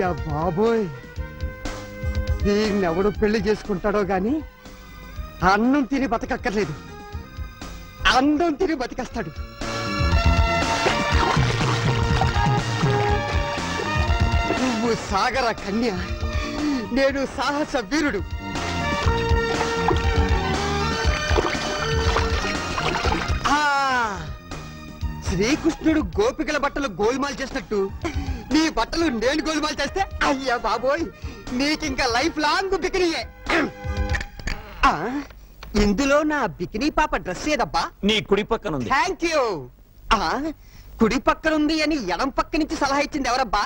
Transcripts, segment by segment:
అయ్యా బాబోయ్, దీన్నెవడు పెళ్లి చేసుకుంటాడో గాని అన్నం తిని బతకక్కర్లేదు, అందం తిని బతికేస్తాడు. నువ్వు సాగర కన్య, నేను సాహస వీరుడు. శ్రీకృష్ణుడు గోపికల బట్టలు గోల్మాల్ చేసినట్టు నీ బట్టలు నేను గోల్మాల్ చేస్తే అయ్యా బాబోయ్, నీకింకా లైఫ్ లాంగ్ బికినీయే. ఇందులో నా బికినీ పాప డ్రెస్ ఏదబ్బా? నీ కుడి పక్కన ఉంది. Thank you. కుడి పక్కనుంది అని ఎడం పక్క నుంచి సలహా ఇచ్చింది ఎవరబ్బా?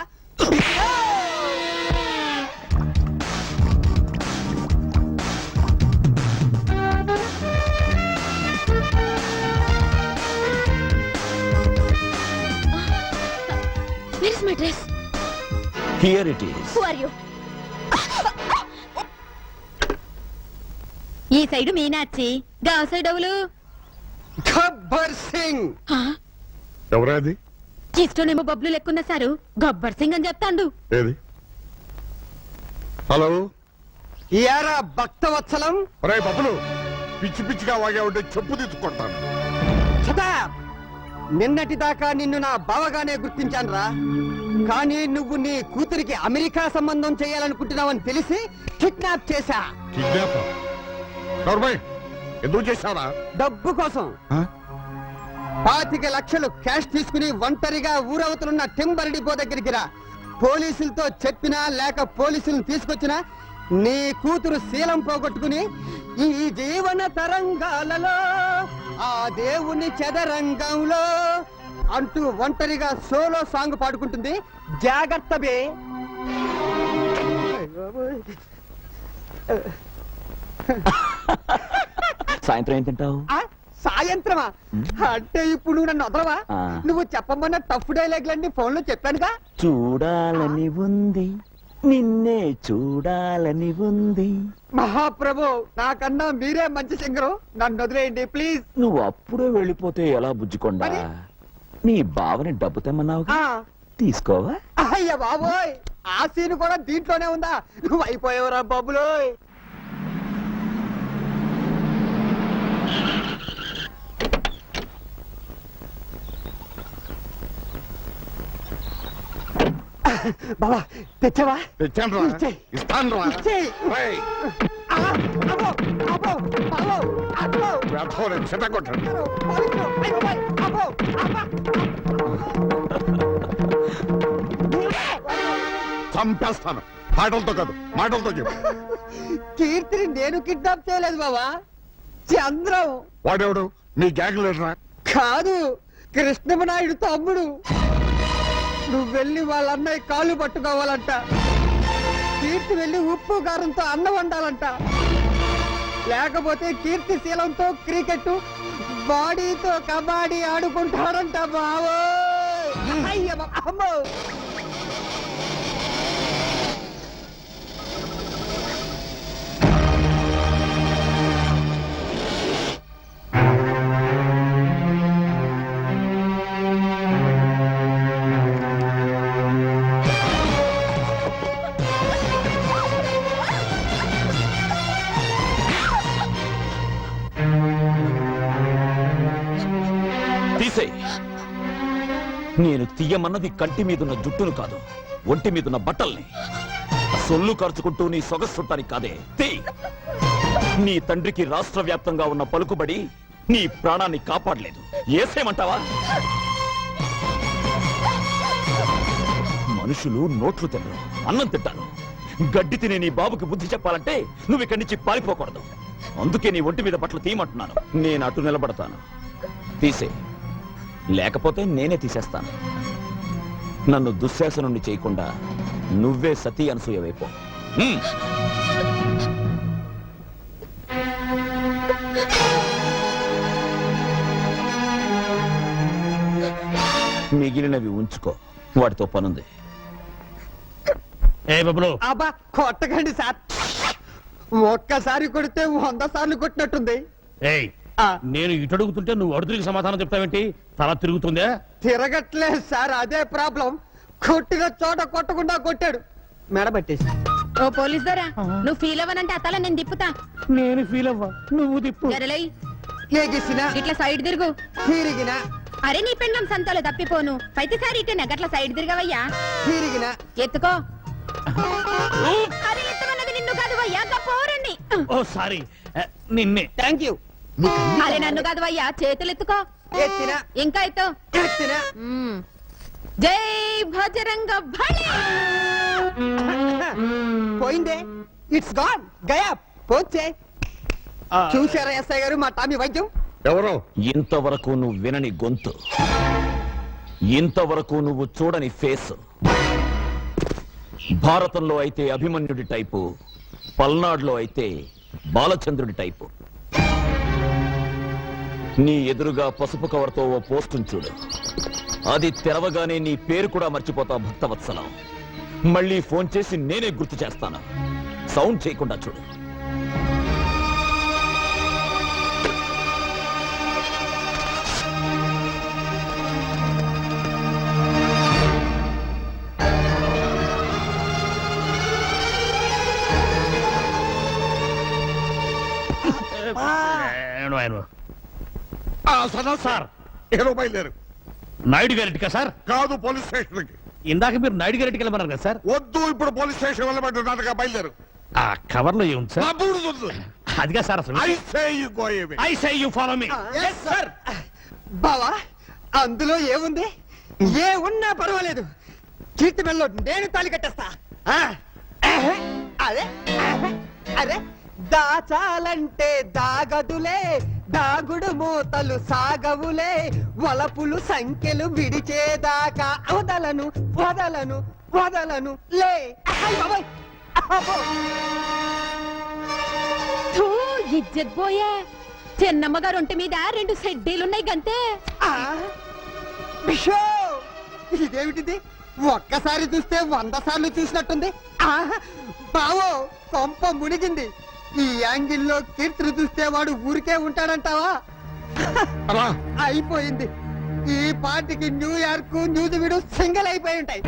Where is my dress? Here it is. Who are you? ఈ సైడు మీనాచి, గా సైడ్ ఎవలు? గబ్బర్ సింగ్. ఎవరాది? ఇష్టనేమో బబ్లు లెక్కున్న సారు గబ్బర్ సింగ్ అని చెప్తాండు. ఏది? హలో, యారా భక్తవత్సలం. ఒరే బబ్బులు, పిచ్చి పిచ్చిగా వాగా ఉంటే చెప్పు తీసుకుంటాను. నిన్నటి దాకా నిన్ను నా బావగానే గుర్తించానురా, కానీ నువ్వు నీ కూతురికి అమెరికా సంబంధం చేయాలనుకుంటున్నావని తెలిసి కిడ్నాప్ చేశా. కిడ్నాప్? ఎందుకు చేశారా? డబ్బు కోసం. 25 లక్షలు క్యాష్ తీసుకుని ఒంటరిగా ఊరవతలున్న టింబర్ డిపో దగ్గరికి రా. పోలీసులతో చెప్పినా లేక పోలీసులను తీసుకొచ్చినా నీ కూతురు శీలం పోగొట్టుకుని ఈ జీవన తరంగాలలో ఆ దేవుని చదరంగంలో అంటూ ఒంటరిగా సోలో సాంగ్ పాడుకుంటుంది. జాగ్రత్త బే. సాయంత్రం ఏం తింటావు? సాయంత్రమా? అంటే ఇప్పుడు నువ్వు నన్ను వదలవా? నువ్వు చెప్పమన్న టఫ్ డైలాగ్లన్నీ ఫోన్ లో చెప్పానుగా. చూడాలని ఉంది, నిన్నే చూడాలని ఉంది. మహాప్రభు, నాకన్నా మీరే మంచి సింగరు, నన్ను వదిలేయండి ప్లీజ్. నువ్వు అప్పుడే వెళ్ళిపోతే ఎలా బుజ్జికొండా? నీ బావని డబ్బు తెమ్మన్నావు, తీసుకోవా? అయ్య బాబోయ్, ఆ సీన్ కూడా దీంట్లోనే ఉందా? నువ్వు అయిపోయావురా బాబులో. బాబా తెచ్చావా? తెచ్చాను రా, ఇస్తాను రా. చంపేస్తాను. మాటలతో కాదు, మాటలతో చెప్పు. కీర్తిని నేను కిడ్నాప్ చేయలేదు బాబా, చంద్రం. వాడెవడు? నీ గ్యాంగ్ లీడరా? కాదు, కృష్ణమనాయుడు తమ్ముడు. నువ్వు వెళ్ళి వాళ్ళ అన్నయ్య కాళ్ళు పట్టుకోవాలంట. కీర్తి వెళ్ళి ఉప్పు కారంతో అన్నం వండాలంట. లేకపోతే కీర్తి శీలంతో క్రికెట్, బాడీతో కబడ్డీ ఆడుకుంటాడంట బావో. అయ్య అమ్మో. నేను తీయమన్నది కంటి మీదున్న జుట్టును కాదు, ఒంటి మీదున్న బట్టల్ని. సొల్లు ఖర్చుకుంటూ నీ సొగసుంటానికి కాదే. నీ తండ్రికి రాష్ట్ర వ్యాప్తంగా ఉన్న పలుకుబడి నీ ప్రాణాన్ని కాపాడలేదు. ఏసేమంటావా? మనుషులు నోట్లు తినరు, అన్నం తింటారు. గడ్డి తినే నీ బాబుకి బుద్ధి చెప్పాలంటే నువ్వు ఇక్కడి నుంచి పారిపోకూడదు. అందుకే నీ ఒంటి మీద బట్టలు తీయమంటున్నాను. నేను అటు నిలబడతాను. తీసే, లేకపోతే నేనే తీసేస్తాను. నన్ను దుశ్శాసనుణ్ణి చేయకుండా నువ్వే సతీ అనసూయవైపో. మిగిలినవి ఉంచుకో, వాటితో పనుంది. అబ్బా కొట్టకండి సార్, ఒక్కసారి కొడితే 100 సార్లు కొట్టినట్టుంది. నేను ఇటు అడుగుతుంటే నువ్వు అడుగురికి సమాధానం చెప్తావేంటి? తల తిరుగుతుందా? తిరగట్లేదు సార్, అదే ప్రాబ్లం. కొట్టిన చోట కొట్టకుండా కొట్టాడు. మెడబట్టేసి ఓ పోలీస్ దొరా నువ్వు ఫీల్ అవ్వనంటే అతల నేను తిప్పుతా నేను ఫీల్ అవ్వా నువ్వు తిప్పు జరలై లేగిసిన ఇట్లా సైడ్ తిరుగు తిరిగిన అరే నీ పెండం సంతలో తప్పిపోను పైతేసారి ఇట్టే గట్ల సైడ్ తిరగవయ్యా తిరిగిన ఎత్తుకో అరే ఎత్తుకున్నది నిన్ను కాదు వయ్యా పోరండి ఓ సారీ నిన్నే థ్యాంక్ యూ అరే నన్ను కాదు వయ్యా చేతులు ఎత్తుకో ఎత్తిన ఇంకా ఎత్తు ఎత్తిన మ్మ్. జై భజరంగ బలి పోయిందే ఇట్స్ గాన్ గయా పోచే చూసారా ఎస్ఐ గారు మా టామీ వైద్యం ఎవరు ఇంతవరకు నువ్వు వినని గొంతు, ఇంతవరకు నువ్వు చూడని ఫేస్. భారతంలో అయితే అభిమన్యుడి టైపు, పల్నాడులో అయితే బాలచంద్రుడి టైపు. నీ ఎదురుగా పసుపు కవర్తో ఓ పోస్టును చూడు, అది తెరవగానే నీ పేరు కూడా మర్చిపోతావు భక్తవత్సలం. మళ్ళీ ఫోన్ చేసి నేనే గుర్తు చేస్తాను, సౌండ్ చేయకుండా చూడు. సార్ ఎవరో బయలుదేరు. నాయుడు గారింటికా సార్? కాదు, పోలీస్ స్టేషన్ కి. ఇందాక మీరు నాయుడు గారింటికి వెళ్ళమన్నారు కదా సార్? వద్దు, ఇప్పుడు పోలీస్ స్టేషన్ వెళ్ళమంటున్నానుగా, బయలుదేరు. ఆ కవర్ లో ఏముంది సార్? నా బూడు వద్దు. అదిగా సార్ అసలు. I say you go away. I say you follow me. బావా అందులో ఏముంది? ఏ ఉన్నా పర్వాలేదు, చీటి మెల్లో నేను తాళి కట్టేస్తా. ఆ, అదే అదే దాచాలంటే దాగదులే, దాగుడు మూతలు సాగవులే, వలపులు సంఖ్యలు విడిచేదాకా వదలను వదలను వదలను లే. అయ్ బాబోయ్, అబ్బో. థూ, ఇజ్జత్ పోయే చిన్నమ్మ గారు ఒంటి మీద 2 సెడ్డీలున్నాయి గంతే. ఆ, బిషో, ఇదేమిటిది? ఒక్కసారి చూస్తే 100 సార్లు చూసినట్టుంది. ఆ, బావో కొంప మునిగింది. ఈ యాంగిల్లో కీర్తిని చూస్తే వాడు ఊరికే ఉంటాడంటావా? అలా అయిపోయింది. ఈ పార్టీకి న్యూయార్క్ న్యూజివీడు సింగిల్ అయిపోయి ఉంటాయి.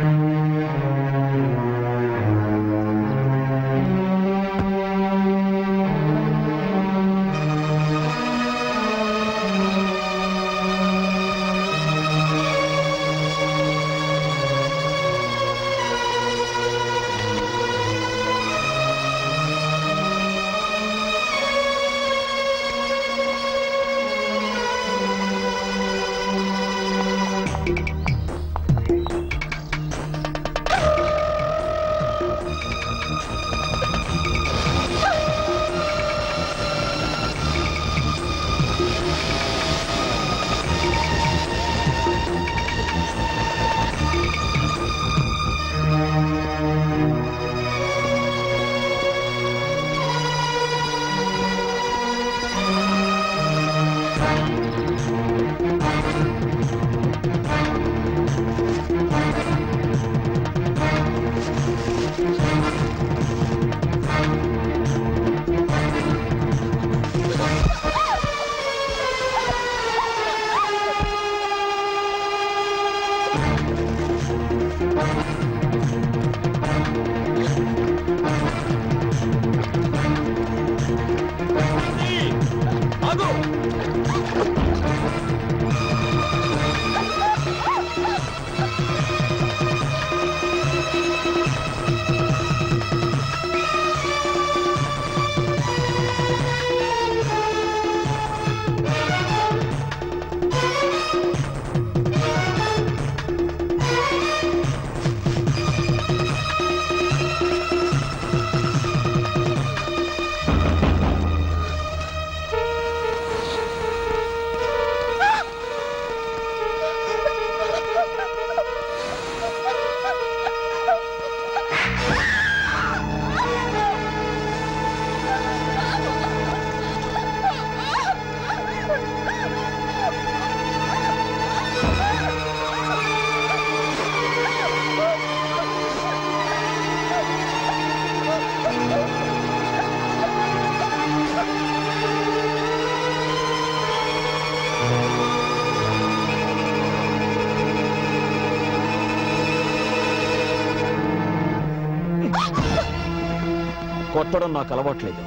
కొట్టడం నాకు అలవాట్లేదు.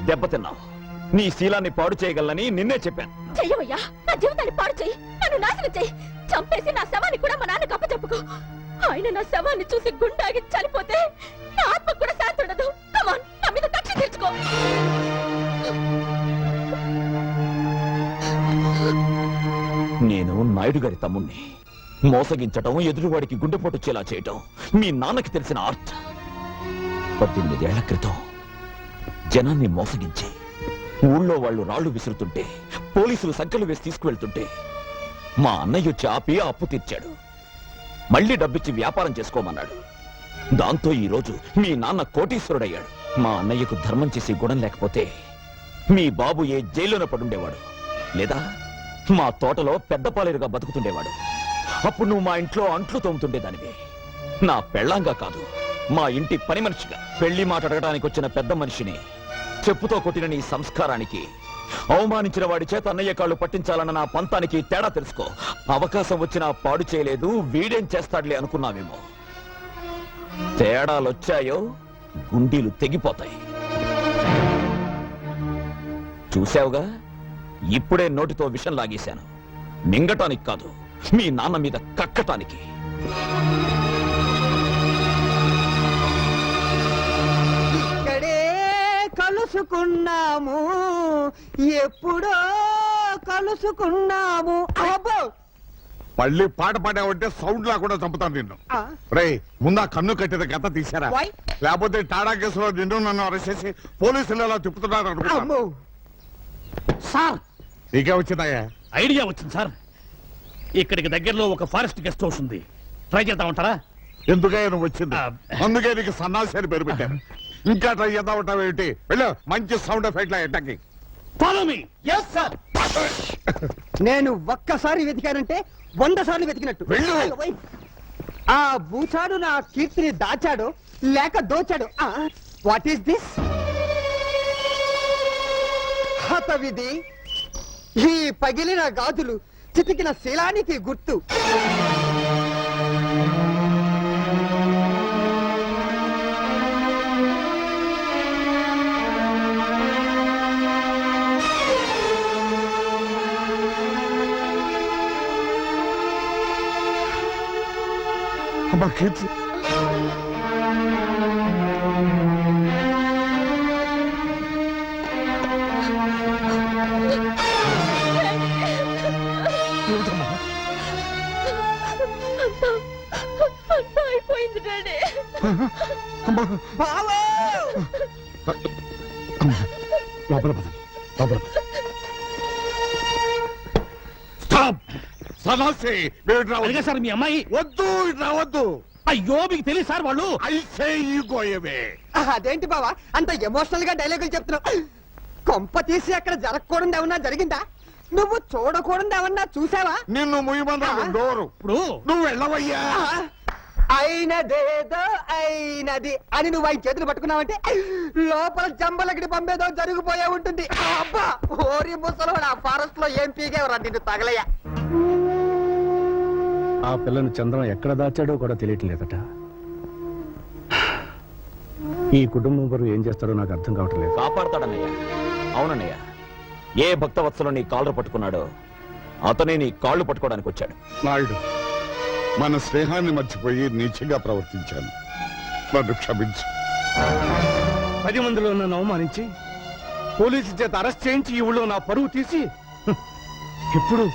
దెబ్బతిన్నావు. నీ శీలాన్ని పాడు చేయగలనని నిన్నే చెప్పాను. చెయ్యవయ్యా, నా జీవితాన్ని పాడు చెయ్యి, నన్ను నాశనం చెయ్యి, చంపేసి నా శవాన్ని కూడా మా నాన్నకు అప్పచెప్పుకో. ఆయన నా శవాన్ని చూసి గుండాగి చనిపోతే నా ఆత్మ కూడా శాంతి ఉండదు. కమాన్, నా మీద కక్ష తీర్చుకో. నేను నాయుడు గారి తమ్ముణ్ణి. మోసగించటం, ఎదురువాడికి గుండెపోటు వచ్చేలా చేయటం మీ నాన్నకి తెలిసిన ఆర్ట్. 18 ఏళ్ల క్రితం జనాన్ని మోసగించి ఊళ్ళో వాళ్ళు రాళ్లు విసురుతుంటే, పోలీసులు సంఖ్యలు వేసి తీసుకువెళ్తుంటే మా అన్నయ్య వచ్చి ఆపి ఆ అప్పు తీర్చాడు. మళ్ళీ డబ్బిచ్చి వ్యాపారం చేసుకోమన్నాడు. దాంతో ఈ రోజు మీ నాన్న కోటీశ్వరుడయ్యాడు. మా అన్నయ్యకు ధర్మం చేసి గుణం లేకపోతే మీ బాబు ఏ జైల్లోనే పడుండేవాడు, లేదా మా తోటలో పెద్ద పాలేరుగా బతుకుతుండేవాడు. అప్పుడు నువ్వు మా ఇంట్లో అంట్లు తోముతుండేదానివి. నా పెళ్ళాంగా కాదు, మా ఇంటి పని మనిషిగా. పెళ్లి మాట అడగడానికి వచ్చిన పెద్ద మనిషిని చెప్పుతో కొట్టిన నీ సంస్కారానికి, అవమానించిన వాడి చేత అన్నయ్య కాళ్ళు పట్టించాలన్న నా పంతానికి తేడా తెలుసుకో. అవకాశం వచ్చినా పాడు చేయలేదు, వీడేం చేస్తాడులే అనుకున్నావేమో. తేడాలొచ్చాయో గుండీలు తెగిపోతాయి. చూశావుగా, ఇప్పుడే నోటితో విషం లాగేశాను. మింగటానికి కాదు, మీ నాన్న మీద కక్కటానికి. ఇక్కడే కలుసుకున్నాము, ఎప్పుడో కలుసుకున్నాము. అబ్బో! మళ్ళీ పాట పాడావంటే సౌండ్ లేకుండా చంపుతాను నిన్ను. ఆ, రే, ముందా కన్ను కట్టిన గత తీశారా? Why? లేకపోతే టాడా కేసులో నిన్ను నన్ను అరెస్ట్ చేసి పోలీసులు ఎలా తిప్పుతున్నారు అనుకుంటా. అమ్మో! సార్, నీకే వచ్చిందయ్యా? ఐడియా వచ్చింది సార్. ఇక్కడికి దగ్గరలో ఒక ఫారెస్ట్ గెస్ట్ హౌస్ ఉంది. ట్రై చేద్దామంటారా? ఎందుకయ్యా నువ్వు వచ్చింది? ఆ. అందుకే నీకు సన్నాసి అని పేరు పెట్టాను. ఇంకా ట్రై చేద్దాం ఉంటావు ఏంటి? వెళ్ళు, మంచి సౌండ్ ఎఫెక్ట్ ఎట్టకి. Follow me. నేను ఒక్కసారి వెతికానంటే 100 సార్లు వెతికినట్టు. వెళ్ళు. ఆ బూచాడు నా కీర్తిని దాచాడు లేక దోచాడు. What is this? హతవిధి. ఈ పగిలిన గాజులు చితికిన శీలానికి గుర్తు. అమ్మా కీర్తి, అంతా అయిపోయింది డాడీ. బావో! లోపల పద, లోపల పద. స్టాప్! సన్నాసి, మీరు ఇటు రావద్దు. అడిగా సార్ మీ అమ్మాయి. వద్దు, ఇటు రావద్దు. అయ్యో, మీకు తెలియదు సార్ వాళ్ళు. ఐసే ఈ గోయమే. అదేంటి బావా అంత ఎమోషనల్ గా డైలాగులు చెప్తున్నావు? కొంప తీసి అక్కడ జరగకూడదు ఏమన్నా జరిగిందా? నువ్వు చూడకూడదు ఏమన్నా చూసావా? నిన్ను ముయ్యమన్నా డోరు. ఇప్పుడు నువ్వు వెళ్ళవయ్యా. అయినదేదో అయినది అని నువ్వు ఆయన చేతులు పట్టుకున్నావంటే లోపల జంబలకి పంపేదో జరిగిపోయే ఉంటుంది. అబ్బా, ఓరి ముసలో నా ఫారెస్ట్ లో ఏం పీగేవరా నిన్ను తగలయ్యా. ఆ పిల్లను చంద్రం ఎక్కడ దాచాడో కూడా తెలియట్లేదట. ఈ కుటుంబం వారు ఏం చేస్తారో నాకు అర్థం కావట్లేదు. కాపాడతాడన్నయ్య. అవునన్నయ్య, ఏ భక్తవత్సలం నీ కాళ్ళు పట్టుకున్నాడో అతనే నీ కాళ్ళు పట్టుకోవడానికి వచ్చాడు. నాయుడు, మన స్నేహాన్ని మర్చిపోయి నీచంగా ప్రవర్తించాను, నన్ను క్షమించు. 10 మందిలో నన్ను అవమానించి పోలీసు చేత అరెస్ట్ చేయించి ఈ ఊళ్ళో నా పరువు తీసి ఇప్పుడు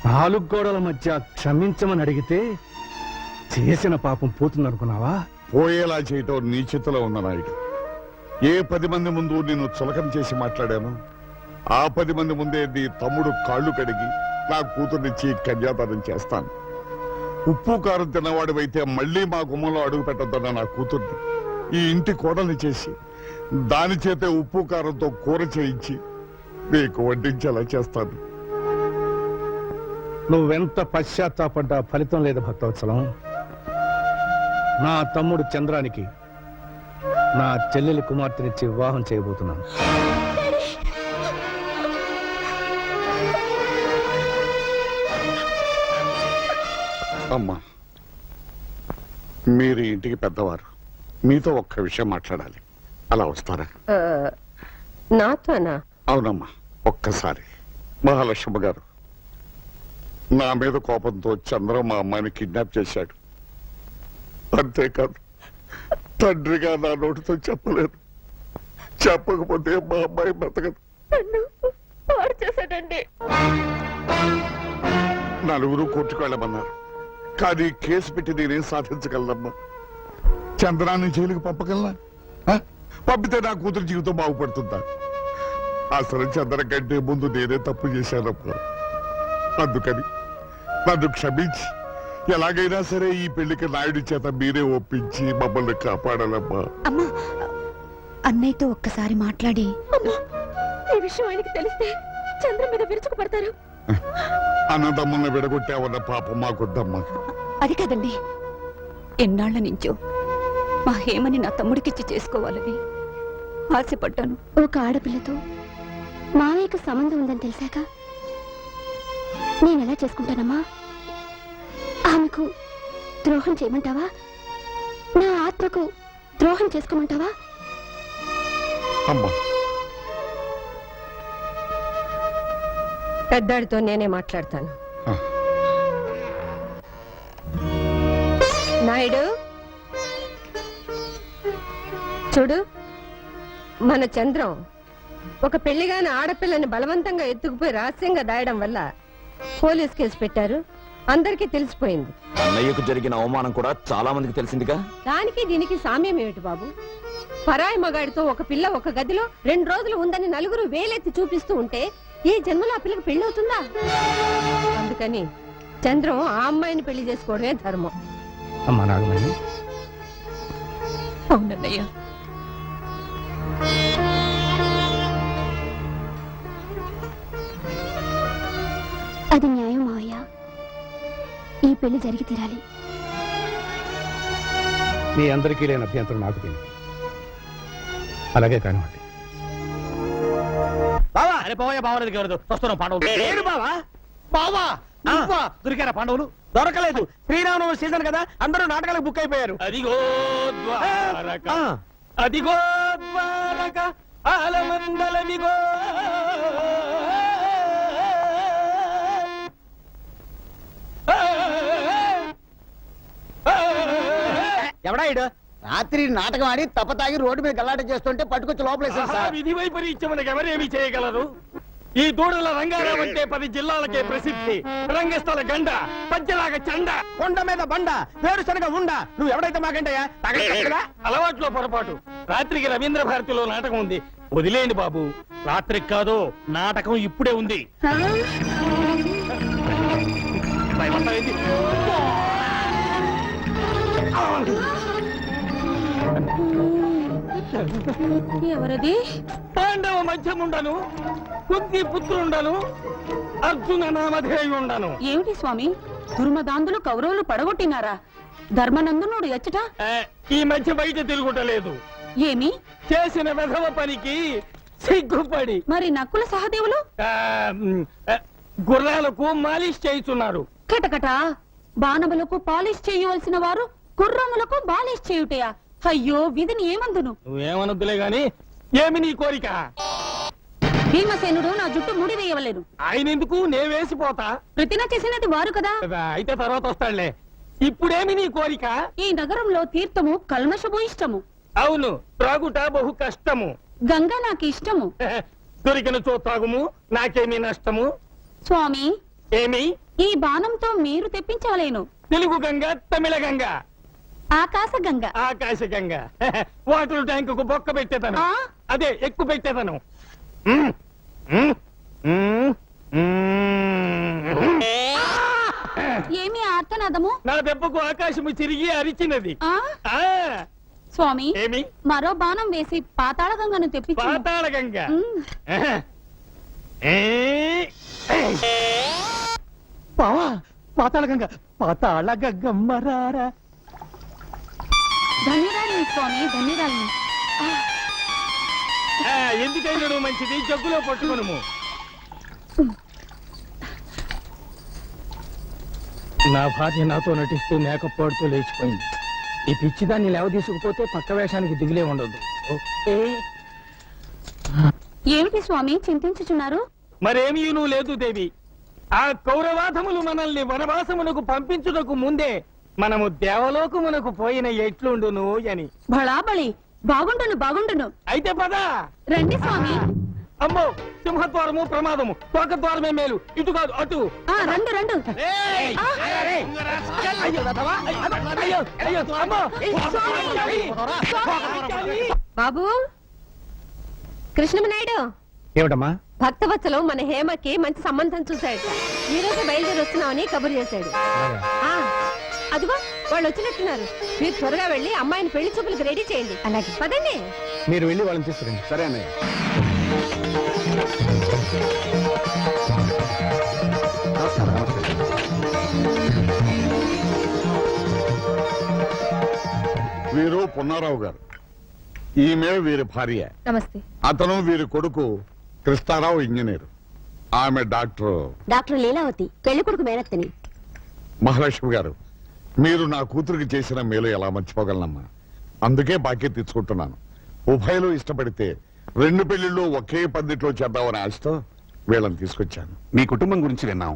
4 గోడల మధ్య క్షమించమని అడిగితే చేసిన పాపం పోతుందనుకున్నావా? పోయేలా చేయటం నీ చేతిలో ఉన్న నాయుడు. ఏ 10 మంది ముందు నిన్ను చులకం చేసి మాట్లాడాను, ఆ 10 మంది ముందే నీ తమ్ముడు కాళ్ళు కడిగి నా కూతుర్నిచ్చి కన్యాదానం చేస్తాను. ఉప్పు కారం తిన్నవాడివైతే మళ్ళీ మా గుమ్మంలో అడుగు పెట్టొద్దన్న నా కూతుర్ని ఈ ఇంటి కోడల్ని చేసి దాని చేతే ఉప్పు కారంతో కూర చేయించి నీకు వడ్డించేలా చేస్తాను. నువ్వెంత పశ్చాత్తాపడ్డా ఫలితం లేదు భక్తవత్సలం. నా తమ్ముడు చంద్రానికి నా చెల్లెలి కుమార్తెనిచ్చి వివాహం చేయబోతున్నాను. అమ్మా, మీరు ఇంటికి పెద్దవారు, మీతో ఒక్క విషయం మాట్లాడాలి. అలా వస్తారా? నాతోనా? అవునమ్మా, ఒక్కసారి. మహాలక్ష్మి గారు, నా మీద కోపంతో చంద్ర మా అమ్మాయిని కిడ్నాప్ చేశాడు. అంతేకాదు, తండ్రిగా నా నోటితో చెప్పలేదు. చెప్పకపోతే మా అమ్మాయి బ్రతకదు. నన్ను పాడు చేశాడండి. నలుగురు కోర్టుకు వెళ్ళమన్నారు, కానీ కేసు పెట్టి నేనేం సాధించగలనమ్మా? చంద్రాన్ని జైలుకు పంపగలనా? పంపితే నా కూతురు జీవితం బాగుపడుతుందా? అసలు చంద్ర కంటే ముందు నేనే తప్పు చేశానమ్మా. అందుకని నన్ను క్షమించి ఎలాగైనా సరే ఈ పెళ్లికి నాయుడి చేత మీరే ఒప్పించి మమ్మల్ని కాపాడాలమ్మా. అమ్మా, అన్నయ్యతో ఒక్కసారి మాట్లాడి. ఈ విషయం ఆయనకి తెలిస్తే చంద్ర మీద విరుచుకు పడతారు. అన్నదమ్ముల్ని విడగొట్టావన్న పాపం మాకొద్దమ్మా. అది కదండి, ఎన్నాళ్ల నుంచో మా హేమని నా తమ్ముడికిచ్చి చేసుకోవాలని ఆశపడ్డాను. ఒక ఆడపిల్లతో మావయ్యకు సంబంధం ఉందని తెలిసాక నేనెలా చేసుకుంటానమ్మా? ఆమెకు ద్రోహం చేయమంటావా? నా ఆత్మకు ద్రోహం చేసుకోమంటావా? అమ్మా, పెద్దాడితో నేనే మాట్లాడతాను. నాయుడు, చూడు, మన చంద్రం ఒక పెళ్లిగాని ఆడపిల్లని బలవంతంగా ఎత్తుకుపోయి రహస్యంగా దాయడం వల్ల పోలీస్ కేసు పెట్టారు. అందరికీ తెలిసిపోయింది. అన్నయ్యకు జరిగిన అవమానం కూడా చాలా మందికి తెలిసిందిగా. దానికి దీనికి సామ్యం ఏమిటి బాబు? పరాయి మగాడితో ఒక పిల్ల ఒక గదిలో 2 రోజులు ఉందని నలుగురు వేలెత్తి చూపిస్తూ ఉంటే ఈ జన్మలో ఆ పిల్లకి పెళ్ళవుతుందా? అందుకని చంద్రం ఆ అమ్మాయిని పెళ్లి చేసుకోవడమే ధర్మం. అమ్మా నాగమణి, అవునన్నయ్య. అది న్యాయం మావయ్య. ఈ పెళ్లి జరిగి తీరాలి. మీ అందరికీ లేని అభ్యంతరం నాకు తెలియదు. అలాగే కానివ్వండి. బావా, అరే బావయ్య, బావలేదు ఎవరు వస్తున్నాం. పాండవులు బావా, బావా దొరికారా? పాండవులు దొరకలేదు. శ్రీరామనవమి సీజన్ కదా, అందరూ నాటకాలకు బుక్ అయిపోయారు. అదిగో ద్వారక, అదిగో ద్వారక, ఆలమందలమిగో. ఎవడా ఇడు? రాత్రి నాటకం ఆడి తప్పతాగి రోడ్డు మీద గల్లాట చేస్తుంటే పట్టుకొచ్చి లోపలేసారు సార్. విధి వైపరీత్యం మనకి ఎవరేమి చేయగలరు? ఈ దూడల రంగారావు అంటే 10 జిల్లాలకే ప్రసిద్ధి. రంగస్థల గండ, పద్యలాగా చండ, కొండ మీద బండ, వేరుశనగ ఉండ. నువ్వు ఎవడైతే మాకంటయా? అలవాట్లో పొరపాటు. రాత్రికి రవీంద్ర భారతిలో నాటకం ఉంది. వదిలేయండి బాబు. రాత్రికి కాదు, నాటకం ఇప్పుడే ఉంది. భయపడతావేంటి? ఎవరది? పాండవ మధ్యముండను, కుంతి పుత్రుండను, అర్జున నామధేయుండను. ఏమిటి స్వామి, దుర్మదాంధులు కౌరవులు పడగొట్టినారా? ధర్మనందనుడు ఎచ్చట ఈ మధ్య బయట తిరుగుటలేదు. ఏమి చేసిన వెధవ పనికి సిగ్గుపడి. మరి నక్కుల సహదేవులు గుర్రాలకు మాలిష్ చేయుచున్నారు. కటకట, బాణములకు పాలిష్ చేయవలసిన వారు గుర్రములకు బాలిష్ చేయుటయా? అయ్యో, విధిని ఏమందును? నువ్వేమనొద్దులే గాని, ఏమి నీ కోరిక? భీమసేనుడు నా జుట్టు ముడి వేయవలేను. ఆయన ఎందుకు? నే వేసిపోతా. ప్రతిన చేసినది వారు కదా. అయితే తర్వాత వస్తాడులే. ఇప్పుడేమి నీ కోరిక? ఈ నగరంలో తీర్థము కల్మషము ఇష్టము. అవును, త్రాగుట బహు కష్టము. గంగ నాకు ఇష్టము. దొరికిన చో త్రాగుము, నాకేమీ నష్టము. స్వామి, ఏమి? ఈ బాణంతో మీరు తెప్పించవలేను. తెలుగు గంగ, తమిళ గంగ, ఆకాశ గంగ. ఆకాశ గంగ. వాటర్ ట్యాంకు బొక్క పెట్టేతను. ఆ? అదే ఎక్కువ పెట్టేతను. ఏమి ఆర్తనాదము? నా దెబ్బకు ఆకాశము తిరిగి అరిచినది. ఆ? ఆ స్వామి, ఏమి? మరో బాణం వేసి పాతాళ గంగను తెప్పించు. పాతాళ గంగ. బావా, పాతాళ గంగ, పాతాళ గంగమ్మరారా. ధన్యరాలిని స్వామి, ధన్యరాలిని. ఎందుకైనా నువ్వు మంచిది, జగ్గులో పట్టుకును. నా భార్య నాతో నటిస్తూ మేకప్ పాడుతూ లేచిపోయింది. ఈ పిచ్చిదాన్ని లేవ తీసుకుపోతే పక్క వేషానికి దిగులే ఉండదు. ఏమిటి స్వామి చింతించుచున్నారు? మరేమీ నువ్వు లేదు దేవి. ఆ కౌరవాధములు మనల్ని వనవాసమునకు పంపించుటకు ముందే మనము దేవలోకమునకు పోయిన ఎట్లుండును అని. బళాబళి బాగుండును బాగుండును. అయితే పద. రండి స్వామి. అమ్మో, సింహద్వారము ప్రమాదము, తోకద్వారమే మేలు, ఇటు కాదు అటు. రండు రండు. అయ్యో, అయ్యో, అయ్యో, అమ్మో. బాబు కృష్ణమనాయుడు, ఏమిటమ్మా? భక్తవత్సలం మన హేమకి మంచి సంబంధం చూశాడు. ఈ రోజు బయలుదేరి వస్తున్నామని కబురు చేశాడు. ఆ, అదిగో వాళ్ళు వచ్చినట్టున్నారు. మీరు త్వరగా వెళ్ళి అమ్మాయిని పెళ్లి చూపులకు రెడీ చేయండి. అలాగే పదండి. మీరు వెళ్ళి వాళ్ళని తీసుకురండి. సరే అన్నయ్య. వీరు పున్నారావు గారు, ఈమె వీరి భార్య. నమస్తే. అతను వీరి కొడుకు కృష్ణారావు ఇంజనీర్. ఆమె డాక్టర్ డాక్టర్ లీలావతి పెళ్లి కొడుకు మేనత్తని. మహాలక్ష్మి గారు, మీరు నా కూతురికి చేసిన మేలు ఎలా మర్చిపోగలనమ్మా? అందుకే బాకీ తెచ్చుకుంటున్నాను. ఉభయలు ఇష్టపడితే 2 పెళ్లిళ్ళు ఒకే పందిట్లో చేద్దామని ఆశతో వీళ్ళని తీసుకొచ్చాను. మీ కుటుంబం గురించి విన్నాం.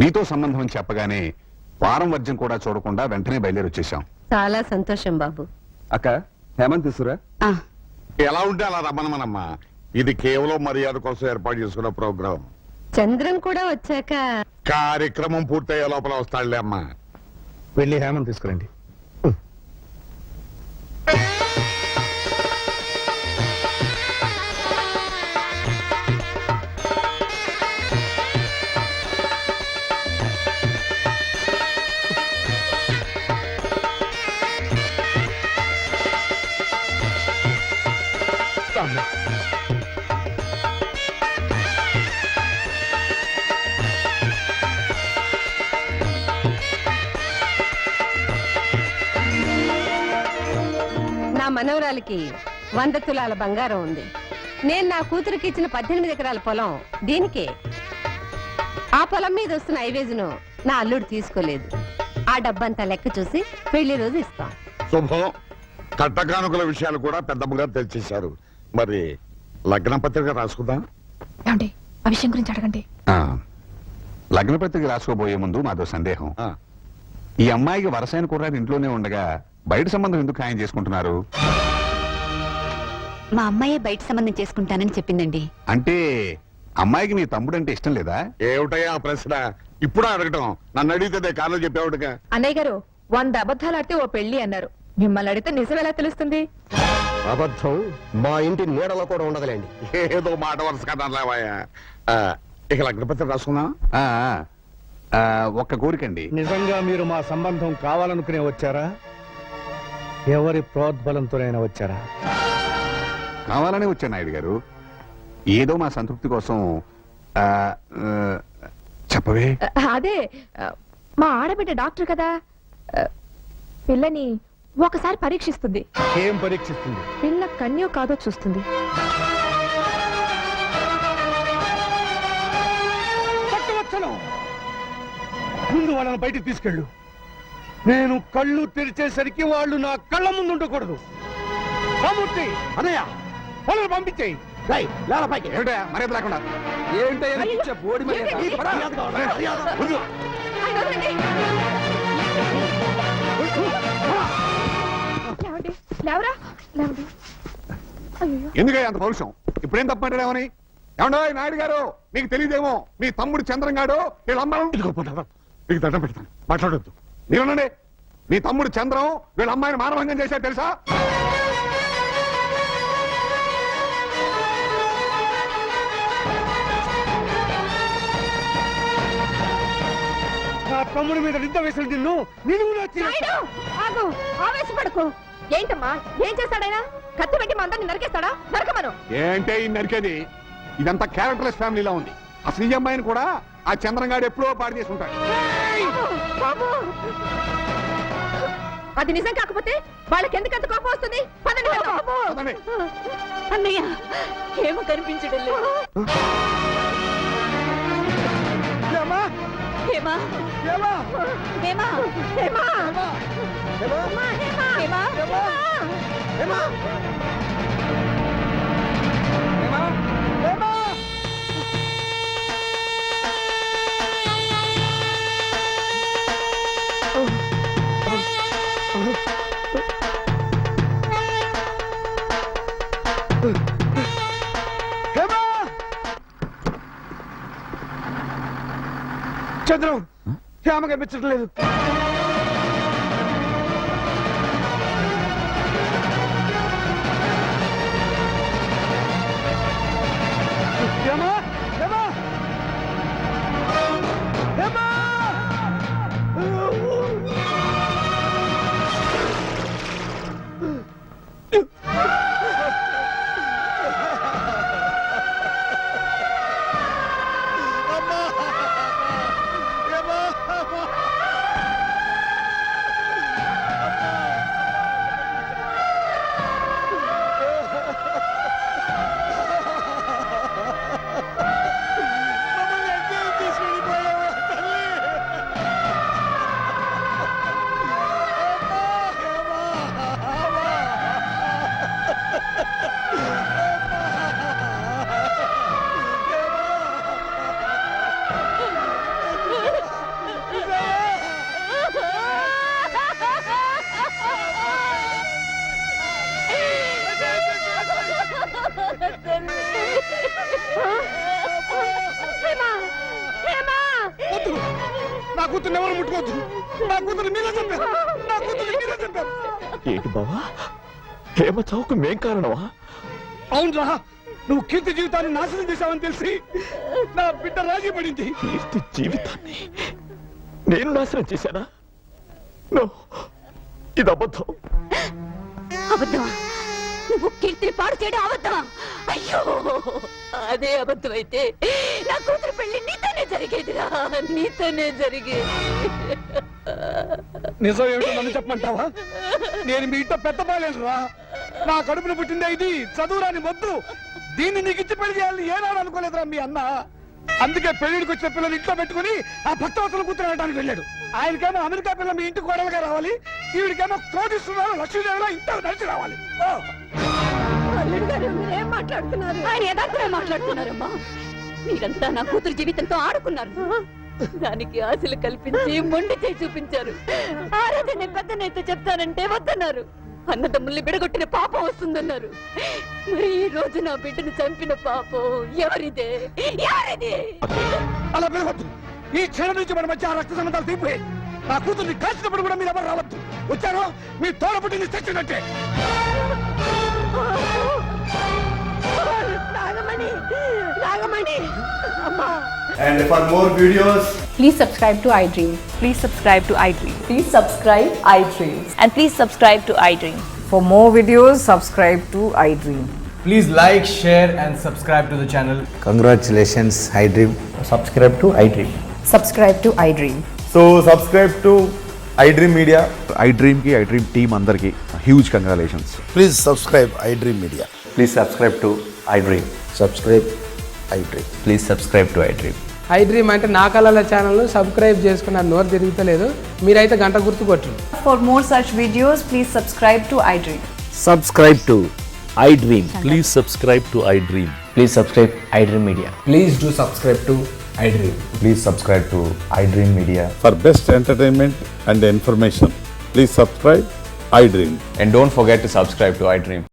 మీతో సంబంధం అని చెప్పగానే వారం వర్జం కూడా చూడకుండా వెంటనే బయలుదేరి వచ్చేసాం. చాలా సంతోషం బాబు. అక్క హేమంత్ తీసురా. ఎలా ఉంటే అలా రమ్మనమ్మా. ఇది కేవలం మర్యాద కోసం ఏర్పాటు చేసుకున్న ప్రోగ్రాం. చంద్రం కూడా వచ్చాక కార్యక్రమం పూర్తయ్యే లోపల వస్తాడులే అమ్మా. వెళ్ళి హేమంత్ తీసుకురండి. నా మనవరాలికి 100 తులాల బంగారం ఉంది. నేను నా కూతురికి ఇచ్చిన 18 ఎకరాల పొలం దీనికే. ఆ పొలం మీద వస్తున్న ఐవేజును నా అల్లుడు తీసుకోలేదు. ఆ డబ్బంతా లెక్క చూసి పెళ్లి రోజు ఇస్తాం. శుభం. కట్టకానుకల విషయాలు కూడా పెద్దమ్మగా తెచ్చేశారు. మరి లగ్న పత్రిక రాసుకుందాం. ఆ విషయం గురించి అడగండి. ఆ, లగ్న పత్రిక రాసుకోబోయే ముందు మాదో సందేహం. ఆ, ఈ అమ్మాయికి వరసైన కుర్రాడు ఇంట్లోనే ఉండగా బయట సంబంధం ఎందుకు ఖాయం చేసుకుంటున్నారు? మా అమ్మాయే బయట సంబంధం చేసుకుంటానని చెప్పిందండి. అంటే అమ్మాయికి నీ తమ్ముడంటే ఇష్టం లేదా? ఏమిటయ్యా ఆ ప్రశ్న ఇప్పుడు అడగటం? నన్ను అడిగితే కారణం చెప్పేవాడుగా. అన్నయ్య గారు 100 అబద్ధాలు ఆడితే ఓ పెళ్లి అన్నారు. మిమ్మల్ని అడిగితే నిజం ఎలా తెలుస్తుంది? అబద్ధం మా ఇంటి నీడలో కూడా ఉండదులేండి. ఏదో మాట వరుస కదా లేవాయా. ఇక లగ్న పత్రిక రాసుకుందాం. ఆ, ఆ, ఒక్క కోరికండి. నిజంగా మీరు మా సంబంధం కావాలనుకునే వచ్చారా? ఎవరి ప్రోద్బలంతోనైనా వచ్చారా? కావాలనే వచ్చాను నాయుడు గారు. ఏదో మా సంతృప్తి కోసం. ఆ, ఆ, చెప్పవే. అదే మా ఆడబిడ్డ డాక్టర్ కదా, పిల్లని ఒకసారి పరీక్షిస్తుంది. ఏం పరీక్షిస్తుంది? పిల్ల కన్యో కాదో చూస్తుంది. పట్టువచ్చను. ముందు వాళ్ళని బయటికి తీసుకెళ్ళు. నేను కళ్ళు తెరిచేసరికి వాళ్ళు నా కళ్ళ ముందు ఉండకూడదు. రామూర్తి అన్నయ్య వాళ్ళని పంపించేయి. ఏమిటయ్యా మర్యాద లేకుండా? ఎందుకయ్యా అంత పౌరుషం? ఇప్పుడేం తప్పమాటాడేమని? ఏమండో నాయుడు గారు, మీకు తెలియదేమో, మీ తమ్ముడు చంద్రంగాడు వీళ్ళమ్మ నీకు దండం పెడతాను, మాట్లాడొద్దు. నీవునండి. మీ తమ్ముడు చంద్రం వీళ్ళ అమ్మాయిని మానభంగం చేశాడు తెలుసా? నా తమ్ముడి మీద నిద్ద వేసిన నిన్ను ఆగు, ఆవేశపడకు. ఏంటమ్మా ఏం చేస్తాడైనా? కత్తి పెట్టి మా అందరిని నరికేస్తాడా? నరకమను. ఏంటే ఈ నరికేది? ఇదంతా క్యారెక్టర్లెస్ ఫ్యామిలీలా ఉంది. అసలు ఈ అమ్మాయిని కూడా ఆ చంద్రంగాడు ఎప్పుడో పాడు చేసుకుంటాడు. బాబు, అది నిజం కాకపోతే వాళ్ళకి ఎందుకంత కోపం వస్తుంది? పదండి వెళ్దాం. పదండి. అన్నయ్య ఏమో కనిపించడం లేదు. హేమా హేమా హేమా హేమా హేమా హేమా చంద్రం హేమ కనిపించడం లేదు. హేమా హేమా హేమా నా కూతురు ఎవరు ముట్టుకోవద్దు. నా కూతురు మీరే చెప్పారు. నా కూతురు మీరే చెప్పారు. ఏంటి బావా హేమ చావుకు మేం కారణమా? అవునరా, నువ్వు కీర్తి జీవితాన్ని నాశనం చేశావని తెలిసి నా బిడ్డ రాజీ పడింది. కీర్తి జీవితాన్ని నేను నాశనం చేశానా? నో, ఇది అబద్ధం. అబద్ధమా? నువ్వు కీర్తిని పాడు చేయడం అబద్ధమా? అయ్యో, అదే అబద్ధం అయితే నా కూతురు పెళ్లి నీతోనే జరిగేదిరా, నీతోనే జరిగేది. నిజం ఏమిటో నన్ను చెప్పమంటావా? నేను మీ ఇంట్లో పెద్ద బాలేనురా. నా కడుపును పుట్టిందే ఇది. చదువురాని వద్దు. దీన్ని నీకు ఇచ్చి పెళ్లి చేయాలని ఏనాడు అనుకోలేదురా మీ అన్న. అందుకే పెళ్లిడికి వచ్చిన పిల్లలు ఇంట్లో పెట్టుకుని ఆ భక్తవసల కూతురు అనడానికి వెళ్ళాడు. ఆయనకేమో అమెరికా పిల్లలు మీ ఇంటికి కోడలుగా రావాలి, ఈవిడికేమో కోటిస్తున్నారు లక్ష్మీదేవిలో ఇంట్లో నడిచి రావాలి. అల్లుడు గారు, మీరేం మాట్లాడుతున్నారు? ఆయన యథార్థమే మాట్లాడుతున్నారమ్మా. మీరంతా నా కూతురు జీవితంతో ఆడుకున్నారు. దానికి ఆశలు కల్పించి మొండి చేయి చూపించారు. ఆరాధన పెద్ద నేత చెప్తానంటే వద్దన్నారు. అన్నదమ్ముల్ని బిడగొట్టిన పాపం వస్తుందన్నారు. మరి ఈ రోజు నా బిడ్డను చంపిన పాపం ఎవరిదే? ఎవరిది? అలా పిలవద్దు. ఈ క్షణం నుంచి మన మధ్య ఆ రక్త సంబంధాలు తీసిపోయాయి. నా కూతుర్ని కాల్చినప్పుడు కూడా మీరు ఎవరు రావద్దు. వచ్చారో మీ తోడ పుట్టింది తెచ్చినట్టే. నాగమణి, నాగమణి, అమ్మా. And for more videos, Please subscribe to iDream. Please subscribe to iDream. Please subscribe iDream. And please subscribe to iDream. For more videos, subscribe to iDream. please like, share and subscribe to the channel. Congratulations, iDream. Subscribe to iDream. Subscribe to iDream. So subscribe to iDream Media. iDream కి iDream team అందరికి huge congratulations. Please subscribe iDream Media. Please subscribe to iDream. Subscribe iDream. Please subscribe to iDream. iDream అంటే నా కళల channel subscribe చేసుకున్న నోరు తిరుగుతలేదు. మీరైతే గంట గుర్తు కొట్టండి. For more such videos, please subscribe to iDream. Subscribe to iDream. Please subscribe to iDream. Please subscribe iDream Media. Please do subscribe to iDream. Please subscribe to iDream Media. For best entertainment and information, please subscribe iDream. And don't forget to subscribe to iDream.